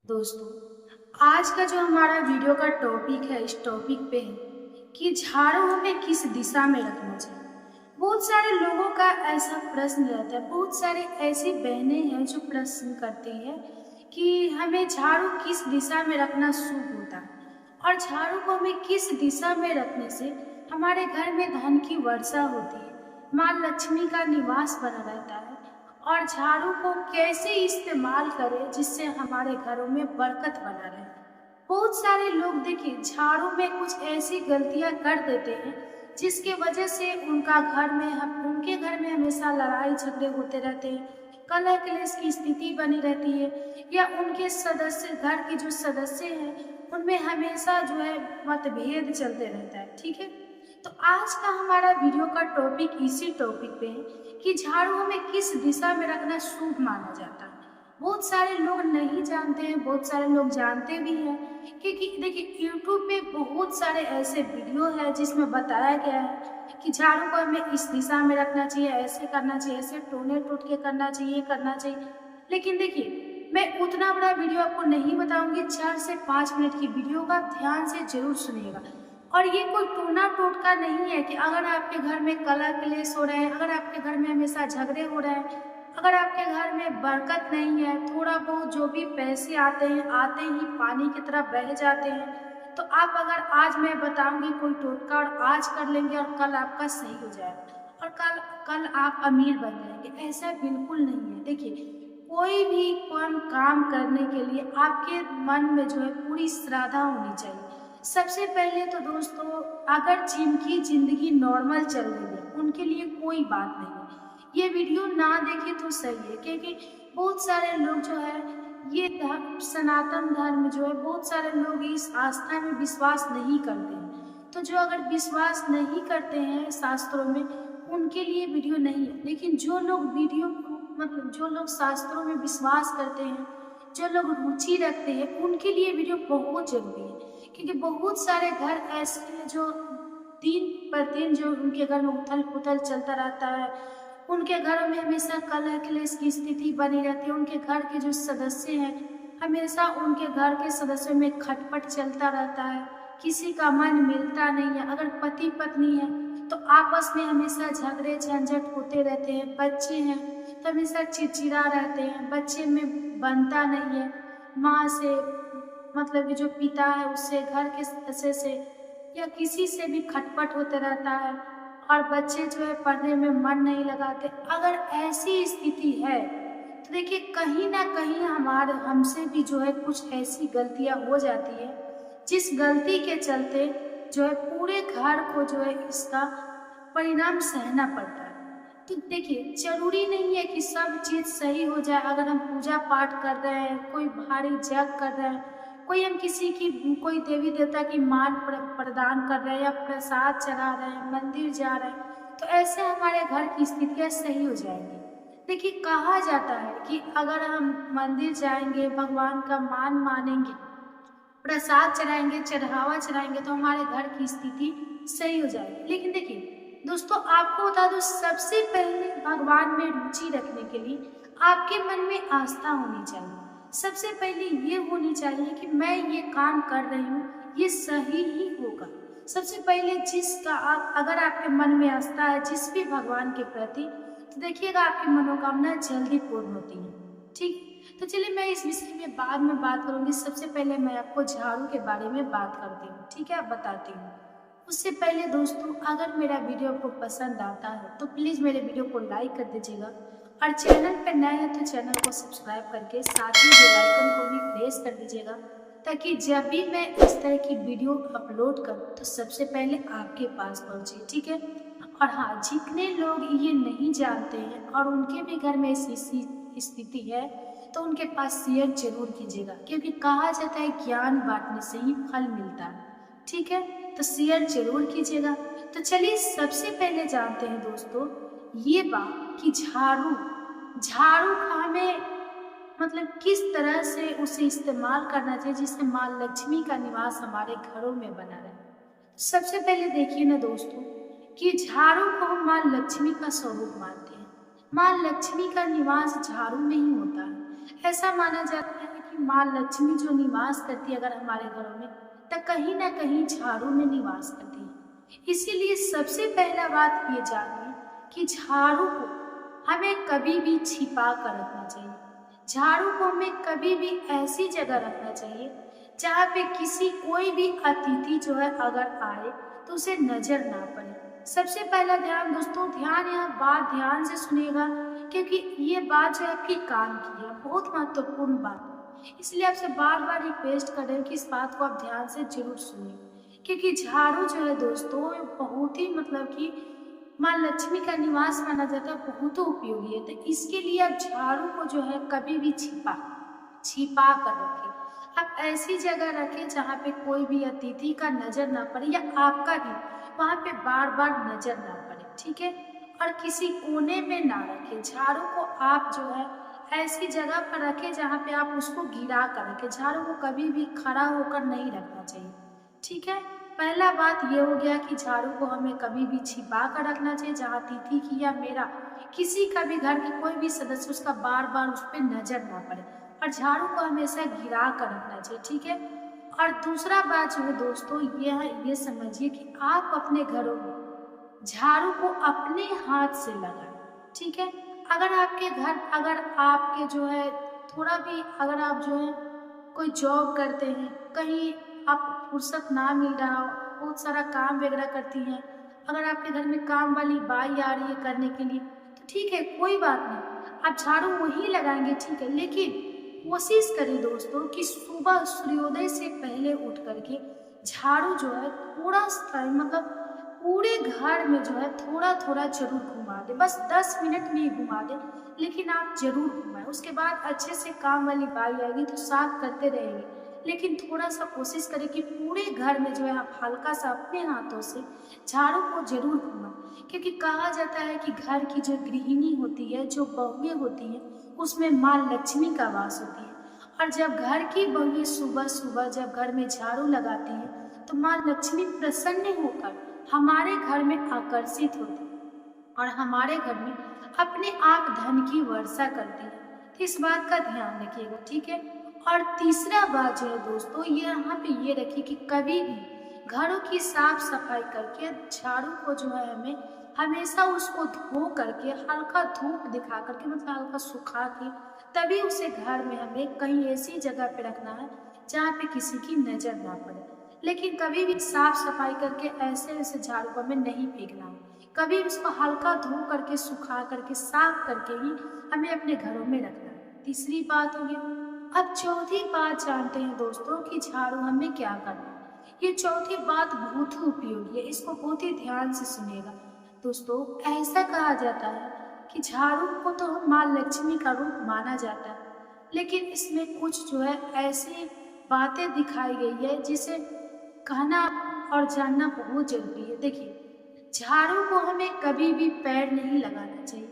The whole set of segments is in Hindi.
दोस्तों, आज का जो हमारा वीडियो का टॉपिक है, इस टॉपिक पे है कि झाड़ू हमें किस दिशा में रखना चाहिए। बहुत सारे लोगों का ऐसा प्रश्न रहता है, बहुत सारे ऐसी बहनें हैं जो प्रश्न करती हैं कि हमें झाड़ू किस दिशा में रखना शुभ होता है और झाड़ू को हमें किस दिशा में रखने से हमारे घर में धन की वर्षा होती है, माँ लक्ष्मी का निवास बना रहता है और झाड़ू को कैसे इस्तेमाल करें जिससे हमारे घरों में बरकत बना रहे। बहुत सारे लोग देखिए झाड़ू में कुछ ऐसी गलतियां कर देते हैं जिसके वजह से उनके घर में हमेशा लड़ाई झगड़े होते रहते हैं, कलह क्लेश की स्थिति बनी रहती है या उनके सदस्य, घर के जो सदस्य हैं उनमें हमेशा जो है मतभेद चलते रहता है। ठीक है, तो आज का हमारा वीडियो का टॉपिक इसी टॉपिक पे है कि झाड़ू हमें किस दिशा में रखना शुभ माना जाता है। बहुत सारे लोग नहीं जानते हैं, बहुत सारे लोग जानते भी हैं, क्योंकि देखिए यूट्यूब पे बहुत सारे ऐसे वीडियो है जिसमें बताया गया है कि झाड़ू को हमें इस दिशा में रखना चाहिए, ऐसे करना चाहिए, ऐसे टोने टूट के करना चाहिए। लेकिन देखिए मैं उतना बड़ा वीडियो आपको नहीं बताऊंगी, 4 से 5 मिनट की वीडियो का ध्यान से जरूर सुनिएगा। और ये कोई टूना टोटका नहीं है कि अगर आपके घर में कलह क्लेश हो रहे हैं, अगर आपके घर में हमेशा झगड़े हो रहे हैं, अगर आपके घर में बरकत नहीं है, थोड़ा बहुत जो भी पैसे आते हैं आते ही पानी की तरह बह जाते हैं, तो आप अगर आज मैं बताऊंगी कोई टोटका और आज कर लेंगे और कल आपका सही हो जाएगा और कल कल आप अमीर बन जाएंगे, ऐसा बिल्कुल नहीं है। देखिए कोई भी काम करने के लिए आपके मन में जो है पूरी श्रद्धा होनी चाहिए। सबसे पहले तो दोस्तों, अगर जिनकी जिंदगी नॉर्मल चल रही है उनके लिए कोई बात नहीं है, ये वीडियो ना देखे तो सही है, क्योंकि बहुत सारे लोग जो है ये सनातन धर्म जो है, बहुत सारे लोग इस आस्था में विश्वास नहीं करते हैं। तो जो अगर विश्वास नहीं करते हैं शास्त्रों में, उनके लिए वीडियो नहीं है। लेकिन जो लोग जो लोग शास्त्रों में विश्वास करते हैं, जो लोग रुचि रखते हैं, उनके लिए वीडियो बहुत जरूरी है। क्योंकि बहुत सारे घर ऐसे हैं जो दिन पर दिन जो उनके घर में उथल पुथल चलता रहता है, उनके घरों में हमेशा कलह क्लेश की स्थिति बनी रहती है, उनके घर के जो सदस्य हैं हमेशा उनके घर के सदस्यों में खटपट चलता रहता है, किसी का मन मिलता नहीं है। अगर पति पत्नी है तो आपस में हमेशा झगड़े झंझट होते रहते हैं, बच्चे हैं तो हमेशा चिड़चिड़ा रहते हैं, बच्चे में बनता नहीं है, माँ से मतलब कि जो पिता है उससे, घर के सदस्य से या किसी से भी खटपट होते रहता है और बच्चे जो है पढ़ने में मन नहीं लगाते। अगर ऐसी स्थिति है तो देखिए कहीं ना कहीं हमसे भी जो है कुछ ऐसी गलतियां हो जाती है जिस गलती के चलते जो है पूरे घर को जो है इसका परिणाम सहना पड़ता है। तो देखिए जरूरी नहीं है कि सब चीज सही हो जाए। अगर हम पूजा पाठ कर रहे हैं, कोई भारी जग कर रहे हैं, हम किसी की कोई देवी देवता की मान प्रदान कर रहे हैं या प्रसाद चढ़ा रहे हैं, मंदिर जा रहे हैं, तो ऐसे हमारे घर की स्थितियां सही हो जाएंगी। देखिए कहा जाता है कि अगर हम मंदिर जाएंगे, भगवान का मान मानेंगे, प्रसाद चढ़ाएंगे, चढ़ावा चढ़ाएंगे, तो हमारे घर की स्थिति सही हो जाएगी। लेकिन देखिए दोस्तों, आपको बता दो, सबसे पहले भगवान में रुचि रखने के लिए आपके मन में आस्था होनी चाहिए। सबसे पहले ये होनी चाहिए कि मैं ये काम कर रही हूँ, ये सही ही होगा। सबसे पहले अगर आपके मन में आस्था है जिस भी भगवान के प्रति, तो देखिएगा आपकी मनोकामना जल्दी पूर्ण होती है। ठीक, तो चलिए मैं इस विषय में बाद में बात करूंगी। सबसे पहले मैं आपको झाड़ू के बारे में बात करती हूँ, ठीक है, आप बताती हूँ। उससे पहले दोस्तों, अगर मेरा वीडियो आपको पसंद आता है तो प्लीज़ मेरे वीडियो को लाइक कर दीजिएगा और चैनल पर नए हैं तो चैनल को सब्सक्राइब करके साथ ही बेल आइकन को भी प्रेस कर दीजिएगा, ताकि जब भी मैं इस तरह की वीडियो अपलोड करूं तो सबसे पहले आपके पास पहुंचे। ठीक है, और हाँ, जितने लोग ये नहीं जानते हैं और उनके भी घर में ऐसी स्थिति है तो उनके पास शेयर जरूर कीजिएगा, क्योंकि कहा जाता है ज्ञान बांटने से ही फल मिलता है। ठीक है, तो शेयर जरूर कीजिएगा। तो चलिए सबसे पहले जानते हैं दोस्तों ये बात कि झाड़ू का हमें किस तरह से उसे इस्तेमाल करना चाहिए जिससे माँ लक्ष्मी का निवास हमारे घरों में बना रहे। सबसे पहले देखिए ना दोस्तों कि झाड़ू को हम माँ लक्ष्मी का स्वरूप मानते हैं। माँ लक्ष्मी का निवास झाड़ू में ही होता है। ऐसा माना जाता है कि कि माँ लक्ष्मी जो निवास करती है अगर हमारे घरों में, तो कहीं ना कहीं झाड़ू में निवास करती है। इसीलिए सबसे पहला बात ये जानिए कि झाड़ू को हमें कभी भी छिपा कर रखना चाहिए। झाड़ू को हमें कभी भी ऐसी जगह रखना चाहिए जहाँ पे किसी कोई भी अतिथि जो है अगर आए तो उसे नजर ना पड़े। सबसे पहला ध्यान दोस्तों, ध्यान यहाँ बात ध्यान से सुनिएगा, क्योंकि ये बात जो है आपके काम की है, बहुत महत्वपूर्ण बात है। इसलिए आपसे बार बार रिक्वेस्ट कर रहे हैं कि इस बात को आप ध्यान से जरूर सुनिए, क्योंकि झाड़ू जो है दोस्तों बहुत ही मतलब कि माँ लक्ष्मी का निवास माना जाता है, बहुत उपयोगी है। तो इसके लिए आप झाड़ू को जो है कभी भी छिपा छिपा कर रखें। आप ऐसी जगह रखें जहाँ पे कोई भी अतिथि का नजर ना पड़े या आपका भी वहाँ पे बार बार नजर ना पड़े, ठीक है। और किसी कोने में ना रखें। झाड़ू को आप जो है ऐसी जगह पर रखें जहाँ पे आप उसको गिरा कर रखें। झाड़ू को कभी भी खड़ा होकर नहीं रखना चाहिए, ठीक है। पहला बात ये हो गया कि झाड़ू को हमें कभी भी छिपा कर रखना चाहिए जहाँ तिथि की या मेरा किसी का भी घर के कोई भी सदस्य उसका बार बार उस पर नजर ना पड़े। और झाड़ू को हमेशा गिरा कर रखना चाहिए, ठीक है। और दूसरा बात जो है दोस्तों ये है, ये समझिए कि आप अपने घरों में झाड़ू को अपने हाथ से लगाएं, ठीक है। अगर आपके घर अगर आपके जो है थोड़ा भी अगर आप जो है कोई जॉब करते हैं, कहीं आप फुर्सत ना मिल रहा हो, बहुत सारा काम वगैरह करती हैं, अगर आपके घर में काम वाली बाई आ रही है करने के लिए तो ठीक है, कोई बात नहीं, आप झाड़ू वही लगाएंगे, ठीक है। लेकिन कोशिश करें दोस्तों कि सुबह सूर्योदय से पहले उठ करके झाड़ू जो है थोड़ा सा मतलब पूरे घर में जो है थोड़ा थोड़ा जरूर घुमा दे, बस 10 मिनट में ही घुमा दे, लेकिन आप जरूर घुमाएं। उसके बाद अच्छे से काम वाली बाई आएगी तो साफ करते रहेंगे, लेकिन थोड़ा सा कोशिश करें कि पूरे घर में जो है आप हल्का सा अपने हाथों से झाड़ू को जरूर घुमाएं। क्योंकि कहा जाता है कि घर की जो गृहिणी होती है, जो बहुएं होती हैं, उसमें माँ लक्ष्मी का वास होती है। और जब घर की बहुएं सुबह सुबह जब घर में झाड़ू लगाती हैं तो माँ लक्ष्मी प्रसन्न होकर हमारे घर में आकर्षित होती है और हमारे घर में अपने आप धन की वर्षा करती है। तो इस बात का ध्यान रखिएगा, ठीक है। और तीसरा बात जो है दोस्तों ये यहाँ पे ये रखिए कि कभी भी घरों की साफ सफाई करके झाड़ू को जो है हमें हमेशा उसको धो करके हल्का धूप दिखा करके मतलब हल्का सुखा के तभी उसे घर में हमें कहीं ऐसी जगह पे रखना है जहाँ पे किसी की नजर ना पड़े। लेकिन कभी भी साफ सफाई करके ऐसे ऐसे झाड़ू को हमें नहीं फेंकना है, कभी उसको हल्का धो करके सुखा करके साफ करके ही हमें अपने घरों में रखना है। तीसरी बात होगी। अब चौथी बात जानते हैं दोस्तों कि झाड़ू हमें क्या करना है। ये चौथी बात बहुत ही उपयोगी है, इसको बहुत ही ध्यान से सुनिएगा दोस्तों। ऐसा कहा जाता है कि झाड़ू को तो माँ लक्ष्मी का रूप माना जाता है, लेकिन इसमें कुछ जो है ऐसी बातें दिखाई गई है जिसे कहना और जानना बहुत जरूरी है। देखिए, झाड़ू को हमें कभी भी पैर नहीं लगाना चाहिए।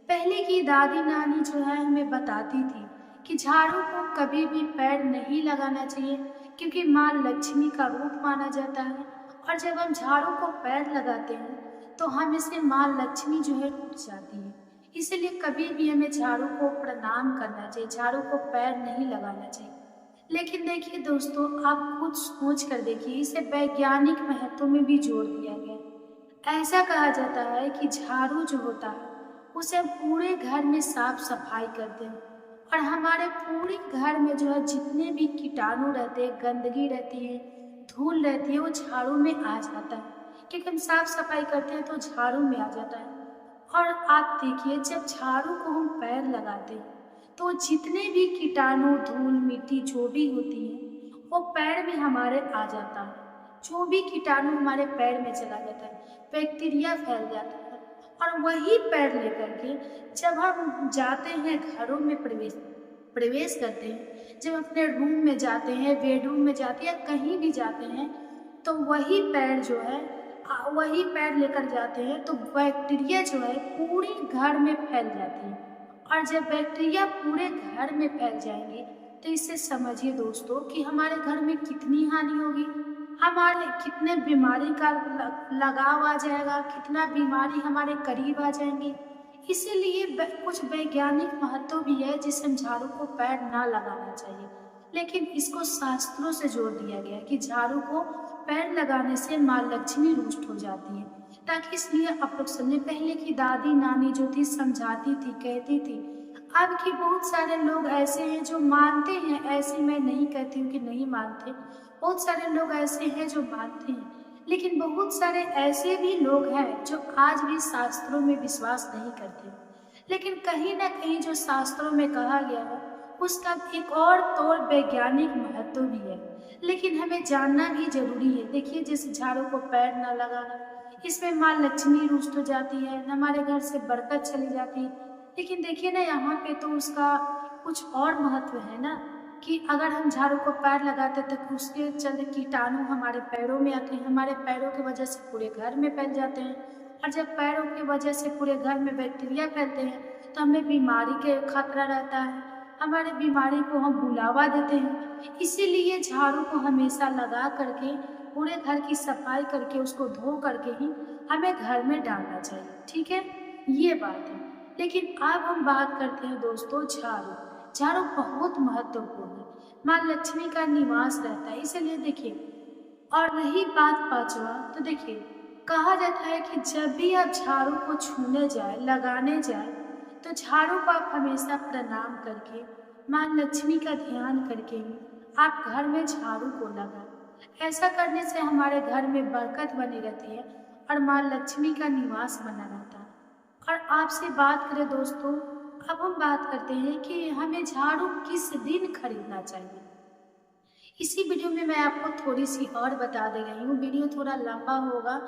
पहले की दादी नानी जो है हमें बताती थी कि झाड़ू को कभी भी पैर नहीं लगाना चाहिए, क्योंकि माँ लक्ष्मी का रूप माना जाता है। और जब हम झाड़ू को पैर लगाते हैं तो हमें से माँ लक्ष्मी जो है टूट जाती है। इसलिए कभी भी हमें झाड़ू को प्रणाम करना चाहिए, झाड़ू को पैर नहीं लगाना चाहिए। लेकिन देखिए दोस्तों, आप खुद सोच कर देखिए, इसे वैज्ञानिक महत्व में भी जोड़ दिया गया। ऐसा कहा जाता है कि झाड़ू जो होता है उसे हम पूरे घर में साफ सफाई करते हैं और हमारे पूरे घर में जो है जितने भी कीटाणु रहते हैं, गंदगी रहती है, धूल रहती है, वो झाड़ू में आ जाता है। क्योंकि हम साफ सफाई करते हैं तो झाड़ू में आ जाता है। और आप देखिए, जब झाड़ू को हम पैर लगाते हैं तो जितने भी कीटाणु, धूल, मिट्टी जो भी होती है वो पैर में हमारे आ जाता है। जो भी कीटाणु हमारे पैर में चला जाता है, बैक्टीरिया फैल जाता है। और वही पैर लेकर के जब हम जाते हैं घरों में प्रवेश करते हैं, जब अपने रूम में जाते हैं, बेडरूम में जाते हैं या कहीं भी जाते हैं, तो वही पैर जो है वही पैर लेकर जाते हैं तो बैक्टीरिया जो है पूरे घर में फैल जाती है। और जब बैक्टीरिया पूरे घर में फैल जाएंगे तो इससे समझिए दोस्तों कि हमारे घर में कितनी हानि होगी, हमारे कितने बीमारी का लगाव आ जाएगा, कितना बीमारी हमारे करीब आ जाएंगे। इसीलिए कुछ वैज्ञानिक महत्व भी है जिसे हम झाड़ू को पैर ना लगाना चाहिए। लेकिन इसको शास्त्रों से जोड़ दिया गया है कि झाड़ू को पैर लगाने से माँ लक्ष्मी रुष्ट हो जाती है। ताकि इसलिए आप लोग समझे, पहले की दादी नानी जो थी समझाती थी, कहती थी। अब की बहुत सारे लोग ऐसे हैं जो मानते हैं, ऐसे मैं नहीं कहती हूँ कि नहीं मानते, बहुत सारे लोग ऐसे हैं जो मानते हैं, लेकिन बहुत सारे ऐसे भी लोग हैं जो आज भी शास्त्रों में विश्वास नहीं करते। लेकिन कहीं ना कहीं जो शास्त्रों में कहा गया है उसका एक और तौर वैज्ञानिक महत्व भी है, लेकिन हमें जानना भी जरूरी है। देखिए, जिस झाड़ू को पैर न लगाना, इसमें माँ लक्ष्मी रुष्ट हो जाती है, हमारे घर से बरकत चली जाती है। लेकिन देखिए ना, यहाँ पे तो उसका कुछ और महत्व है ना, कि अगर हम झाड़ू को पैर लगाते तो उसके चलते कीटाणु हमारे पैरों में आते हैं, हमारे पैरों की वजह से पूरे घर में फैल जाते हैं, और जब पैरों की वजह से पूरे घर में बैक्टीरिया फैलते हैं तो हमें बीमारी के खतरा रहता है, हमारे बीमारी को हम बुलावा देते हैं। इसीलिए झाड़ू को हमेशा लगा करके, पूरे घर की सफाई करके, उसको धो करके ही हमें घर में डालना चाहिए। ठीक है, ये बात है। लेकिन अब हम बात करते हैं दोस्तों झाड़ू। झाड़ू बहुत महत्वपूर्ण है, माँ लक्ष्मी का निवास रहता है, इसीलिए देखिए। और रही बात पांचवा, तो देखिए, कहा जाता है कि जब भी आप झाड़ू को छूने जाए, लगाने जाए, तो झाड़ू को आप हमेशा प्रणाम करके, माँ लक्ष्मी का ध्यान करके ही आप घर में झाड़ू को लगाएं। ऐसा करने से हमारे घर में बरकत बनी रहती है और माँ लक्ष्मी का निवास बना रहता है। और आपसे बात करें दोस्तों, अब हम बात करते हैं कि हमें झाड़ू किस दिन खरीदना चाहिए। इसी वीडियो में मैं आपको थोड़ी सी और बता दे रही हूँ। वीडियो थोड़ा लंबा होगा,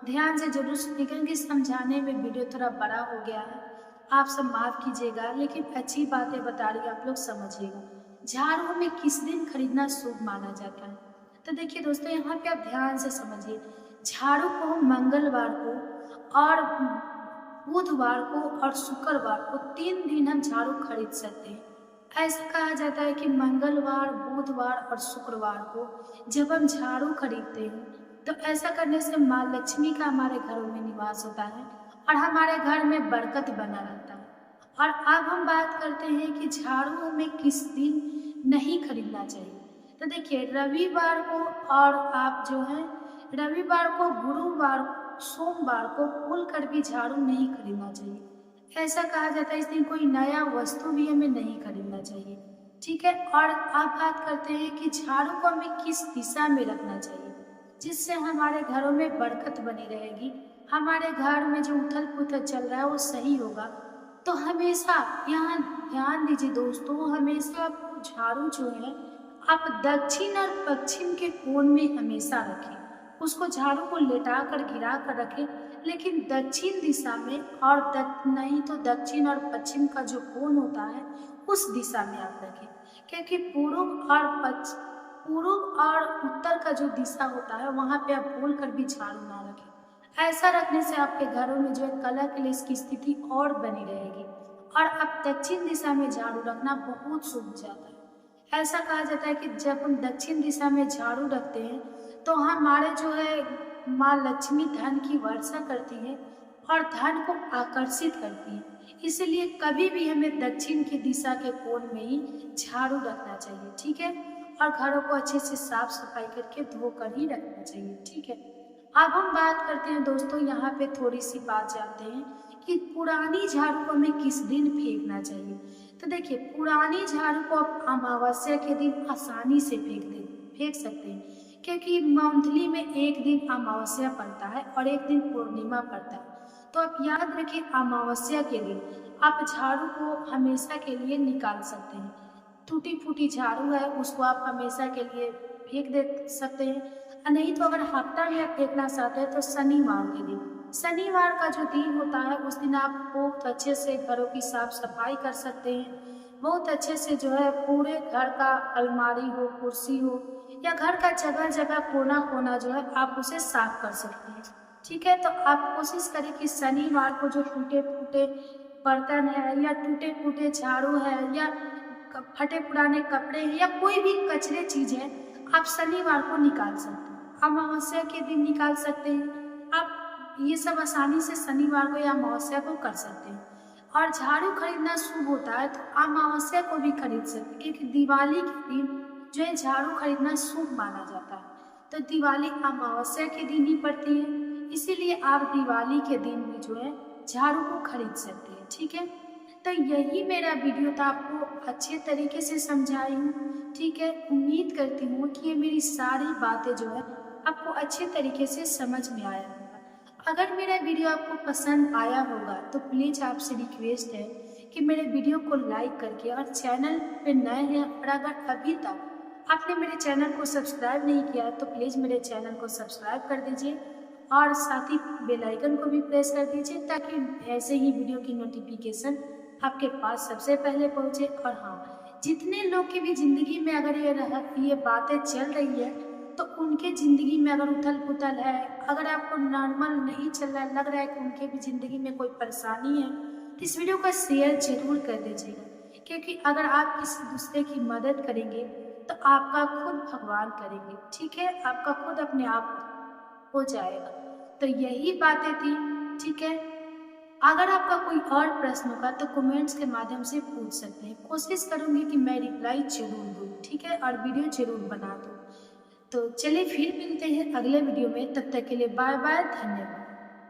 ध्यान से जरूर सुनिए, क्योंकि समझाने में वीडियो थोड़ा बड़ा हो गया है। आप सब माफ कीजिएगा, लेकिन अच्छी बातें बता रही आप लोग समझिएगा। झाड़ू हमें किस दिन खरीदना शुभ माना जाता है, तो देखिए दोस्तों, यहाँ पे आप ध्यान से समझिए। झाड़ू को हम मंगलवार को और बुधवार को और शुक्रवार को 3 दिन हम झाड़ू खरीद सकते हैं। ऐसा कहा जाता है कि मंगलवार, बुधवार और शुक्रवार को जब हम झाड़ू खरीदते हैं तो ऐसा करने से माँ लक्ष्मी का हमारे घरों में निवास होता है और हमारे घर में बरकत बना रहता है। और अब हम बात करते हैं कि झाड़ू हमें किस दिन नहीं खरीदना चाहिए। तो देखिए, रविवार को, और आप जो है रविवार को, गुरुवार, सोमवार को भूल कर भी झाड़ू नहीं खरीदना चाहिए। ऐसा कहा जाता है इस दिन कोई नया वस्तु भी हमें नहीं खरीदना चाहिए। ठीक है, और अब बात करते हैं कि झाड़ू को हमें किस दिशा में रखना चाहिए जिससे हमारे घरों में बरकत बनी रहेगी, हमारे घर में जो उथल पुथल चल रहा है वो सही होगा। तो हमेशा यहाँ ध्यान दीजिए दोस्तों, हमेशा झाड़ू जो है आप दक्षिण और पश्चिम के कोण में हमेशा रखें। उसको झाड़ू को लेटा कर गिरा कर रखें, लेकिन दक्षिण दिशा में, और नहीं तो दक्षिण और पश्चिम का जो कोण होता है उस दिशा में आप रखें। क्योंकि पूर्व और उत्तर का जो दिशा होता है वहाँ पे आप भूल कर भी झाड़ू ना रखें। ऐसा रखने से आपके घरों में जो है कलह क्लेश की स्थिति और बनी रहेगी। और अब दक्षिण दिशा में झाड़ू रखना बहुत शुभ जाता है। ऐसा कहा जाता है कि जब हम दक्षिण दिशा में झाड़ू रखते हैं तो हमारे जो है माँ लक्ष्मी धन की वर्षा करती है और धन को आकर्षित करती है। इसलिए कभी भी हमें दक्षिण की दिशा के कोण में ही झाड़ू रखना चाहिए। ठीक है, और घरों को अच्छे से साफ सफाई करके धोकर ही रखना चाहिए। ठीक है, अब हम बात करते हैं दोस्तों, यहाँ पे थोड़ी सी बात जानते हैं कि पुरानी झाड़ू को हमें किस दिन फेंकना चाहिए। तो देखिए, पुरानी झाड़ू को आप अमावस्या के दिन आसानी से फेंक सकते हैं, क्योंकि मंथली में एक दिन अमावस्या पड़ता है और एक दिन पूर्णिमा पड़ता है। तो आप याद रखिए, अमावस्या के दिन आप झाड़ू को हमेशा के लिए निकाल सकते हैं। टूटी फूटी झाड़ू है उसको आप हमेशा के लिए फेंक दे सकते हैं, और नहीं तो अगर हफ्ता में आप फेंकना चाहते हैं तो शनिवार के दिन, शनिवार का जो दिन होता है उस दिन आप बहुत अच्छे से घरों की साफ सफाई कर सकते हैं। बहुत अच्छे से जो है पूरे घर का अलमारी हो, कुर्सी हो, या घर का जगह जगह कोना कोना जो है आप उसे साफ कर सकते हैं। ठीक है, तो आप कोशिश करें कि शनिवार को जो टूटे फूटे बर्तन है, या टूटे फूटे झाड़ू है, या फटे पुराने कपड़े हैं, या कोई भी कचरे चीज है, आप शनिवार को निकाल सकते हैं, अमावस्या के दिन निकाल सकते हैं। आप ये सब आसानी से शनिवार को या अमावस्या को कर सकते हैं। और झाड़ू खरीदना शुभ होता है तो अमावस्या को भी खरीद सकते हैं, क्योंकि दिवाली के दिन जो है झाड़ू खरीदना शुभ माना जाता है। तो दिवाली अमावस्या के दिन ही पड़ती है, इसीलिए आप दिवाली के दिन भी जो है झाड़ू को खरीद सकते हैं। ठीक है, तो यही मेरा वीडियो था, आपको अच्छे तरीके से समझाई हूँ। ठीक है, उम्मीद करती हूँ कि ये मेरी सारी बातें जो है आपको अच्छे तरीके से समझ में आया होगा। अगर मेरा वीडियो आपको पसंद आया होगा तो प्लीज़ आपसे रिक्वेस्ट है कि मेरे वीडियो को लाइक करके, और चैनल पे नए हैं और अगर अभी तक आपने मेरे चैनल को सब्सक्राइब नहीं किया है तो प्लीज़ मेरे चैनल को सब्सक्राइब कर दीजिए और साथ ही बेल आइकन को भी प्रेस कर दीजिए, ताकि ऐसे ही वीडियो की नोटिफिकेशन आपके पास सबसे पहले पहुंचे। और हाँ, जितने लोग की भी ज़िंदगी में अगर ये बातें चल रही है तो उनके ज़िंदगी में अगर उथल पुथल है, अगर आपको नॉर्मल नहीं चल रहा है, लग रहा है कि उनके भी ज़िंदगी में कोई परेशानी है, तो इस वीडियो का शेयर जरूर कर दीजिएगा, क्योंकि अगर आप किसी दूसरे की मदद करेंगे तो आपका खुद भगवान करेंगे। ठीक है, आपका खुद अपने आप हो जाएगा। तो यही बातें थी। ठीक है, अगर आपका कोई और प्रश्न होगा तो कमेंट्स के माध्यम से पूछ सकते हैं, कोशिश करूंगी कि मैं रिप्लाई जरूर दूँ। ठीक है, और वीडियो जरूर बना दूँ। तो चलिए फिर मिलते हैं अगले वीडियो में, तब तक के लिए बाय बाय, धन्यवाद।